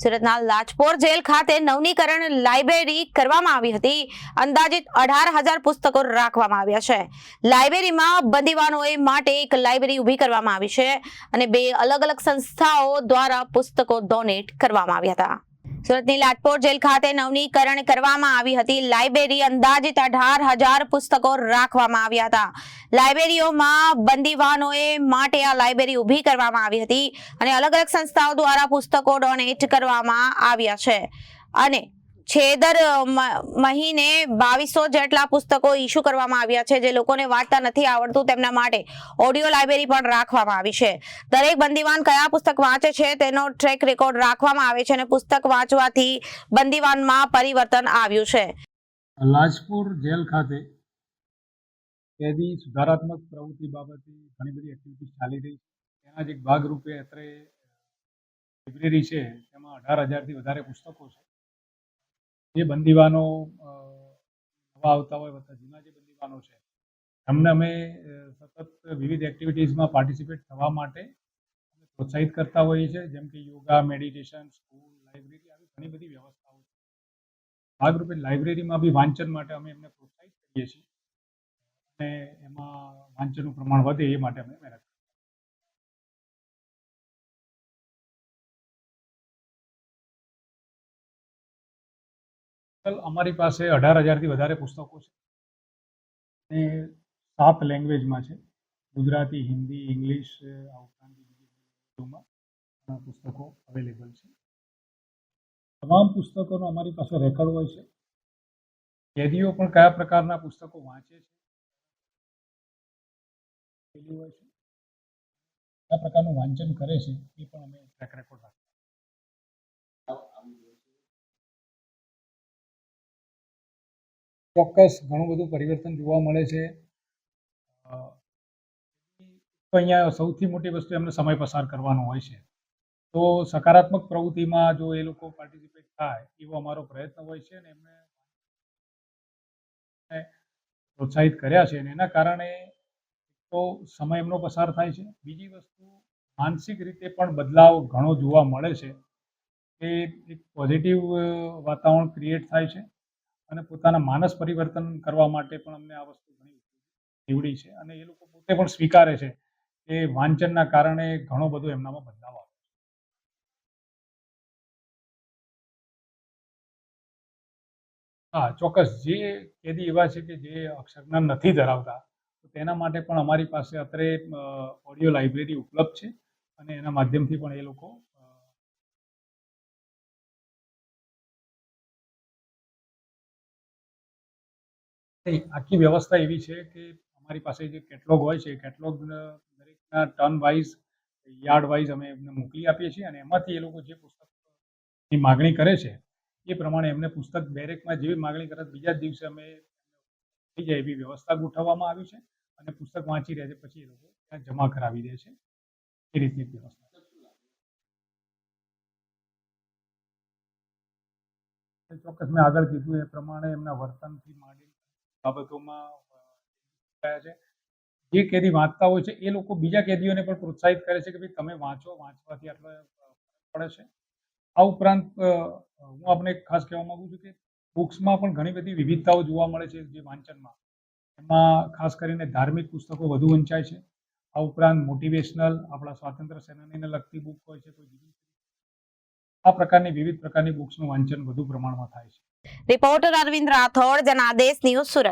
સુરતના લાજપોર જેલ ખાતે નવનીકરણ લાઇબ્રેરી કરવામાં આવી હતી। અંદાજિત 18,000 પુસ્તકો રાખવામાં આવ્યા છે। લાઇબ્રેરીમાં બંદીવાનોએ માટે એક લાઇબ્રેરી ઊભી કરવામાં આવી છે અને 2 અલગ અલગ સંસ્થાઓ દ્વારા પુસ્તકો ડોનેટ કરવામાં આવ્યા હતા। સુરતની લાજપોર જેલ ખાતે નવનીકરણ કરવામાં આવી હતી। લાઇબ્રેરી અંદાજિત 18,000 પુસ્તકો રાખવામાં આવ્યા હતા। લાઇબ્રેરીઓમાં બંદીવાનોએ માટે આ લાઇબ્રેરી ઊભી કરવામાં આવી હતી અને અલગ અલગ સંસ્થાઓ દ્વારા પુસ્તકો ડોનેટ કરવામાં આવ્યા છે અને દર મહિને 2200 જેટલા પુસ્તકો ઇસ્યુ કરવામાં આવ્યા છે। જે લોકોને વાંચતા નથી આવડતું તેમના માટે ઓડિયો લાઇબ્રેરી પણ રાખવામાં આવી છે। દરેક બંદીવાન કયા પુસ્તક વાંચે છે તેનો ટ્રેક રેકોર્ડ રાખવામાં આવે છે અને પુસ્તક વાંચવાથી બંદીવાનમાં પરિવર્તન આવ્યું છે। લાજપોર જેલ ખાતે કેદી સુધારાત્મક પ્રવૃત્તિ બાબતે ઘણી બધી એક્ટિવિટીઝ ચાલી રહી છે। તેના જ એક ભાગરૂપે અત્રે લાઇબ્રેરી છે તેમાં 18,000થી વધારે પુસ્તકો છે। જે બંદીવાનો નવા આવતા હોય વત્તા જૂના જે બંદીવાનો છે એમને અમે સતત વિવિધ એક્ટિવિટીઝમાં પાર્ટિસિપેટ થવા માટે પ્રોત્સાહિત કરતા હોઈએ છીએ, જેમ કે યોગા, મેડિટેશન, સ્કૂલ, લાઇબ્રેરી આવી ઘણી બધી વ્યવસ્થાઓ છે। ભાગરૂપે લાઇબ્રેરીમાં બી વાંચન માટે અમે એમને પ્રોત્સાહિત કરીએ છીએ અને એમાં વાંચનનું પ્રમાણ વધે એ માટે અમે મહેનત અમારી પાસે 18,000થી વધારે પુસ્તકો છે અને 7 લેંગ્વેજમાં છે। ગુજરાતી, હિન્દી, ઇંગ્લિશ આ ઉપરાંત બીજી પુસ્તકો અવેલેબલ છે। તમામ પુસ્તકોનો અમારી પાસે રેકોર્ડ હોય છે। કેદીઓ પણ કયા પ્રકારના પુસ્તકો વાંચે છે હોય છે, કયા પ્રકારનું વાંચન કરે છે એ પણ અમે ટ્રેક રેકોર્ડ રાખીએ। ચોક્કસ ઘણું બધું પરિવર્તન જોવા મળે છે। તો અહીંયા સૌથી મોટી વસ્તુ એમને સમય પસાર કરવાનો હોય છે, તો સકારાત્મક પ્રવૃત્તિમાં જો એ લોકો પાર્ટિસિપેટ થાય એવો અમારો પ્રયત્ન હોય છે અને એમને પ્રોત્સાહિત કર્યા છે અને એના કારણે તો સમય એમનો પસાર થાય છે। બીજી વસ્તુ માનસિક રીતે પણ બદલાવ ઘણો જોવા મળે છે કે એક પોઝિટિવ વાતાવરણ ક્રિએટ થાય છે અને પોતાના માનસ પરિવર્તન કરવા માટે પણ અમને આ વસ્તુ ઘણી નીવડી છે અને એ લોકો પોતે પણ સ્વીકારે છે કે વાંચનના કારણે ઘણો બધો એમનામાં બદલાવ આવે છે। હા, ચોક્કસ જે કેદી એવા છે કે જે અક્ષરજ્ઞાન નથી ધરાવતા તો તેના માટે પણ અમારી પાસે અત્રે ઓડિયો લાઇબ્રેરી ઉપલબ્ધ છે અને એના માધ્યમથી પણ એ લોકો આખી વ્યવસ્થા એવી છે કે અમારી પાસે જે કેટલોગ હોય છે કેટલોગ દરેકના ટર્ન વાઇઝ, યાર્ડ વાઇઝ અમે એમને મોકલી આપીએ છીએ અને એમાંથી એ લોકો જે પુસ્તકની માગણી કરે છે એ પ્રમાણે એમને પુસ્તક બેરેકમાં જેવી માગણી કરે બીજા જ દિવસે અમે થઈ જાય એવી વ્યવસ્થા ગોઠવવામાં આવી છે અને પુસ્તક વાંચી રહે છે પછી એ લોકો ત્યાં જમા કરાવી દે છે એ રીતની વ્યવસ્થા। ચોક્કસ મેં આગળ કીધું એ પ્રમાણે એમના વર્તનથી માંડી બાબતોમાં છે। જે કેદી વાંચતા હોય છે એ લોકો બીજા કેદીઓને પણ પ્રોત્સાહિત કરે છે કે ભાઈ તમે વાંચો, વાંચવાથી આટલો પડે છે। આ ઉપરાંત હું આપણે ખાસ કહેવા માંગુ છું કે બુક્સમાં પણ ઘણી બધી વિવિધતાઓ જોવા મળે છે। જે વાંચનમાં એમાં ખાસ કરીને ધાર્મિક પુસ્તકો વધુ વંચાય છે। આ ઉપરાંત મોટિવેશનલ આપણા સ્વાતંત્ર્ય સેનાનીને લગતી બુક હોય છે, આ પ્રકારની વિવિધ પ્રકારની બુક્સનું વાંચન વધુ પ્રમાણમાં થાય છે। Reporter Arvind Rathod, Janadesh news, Surat.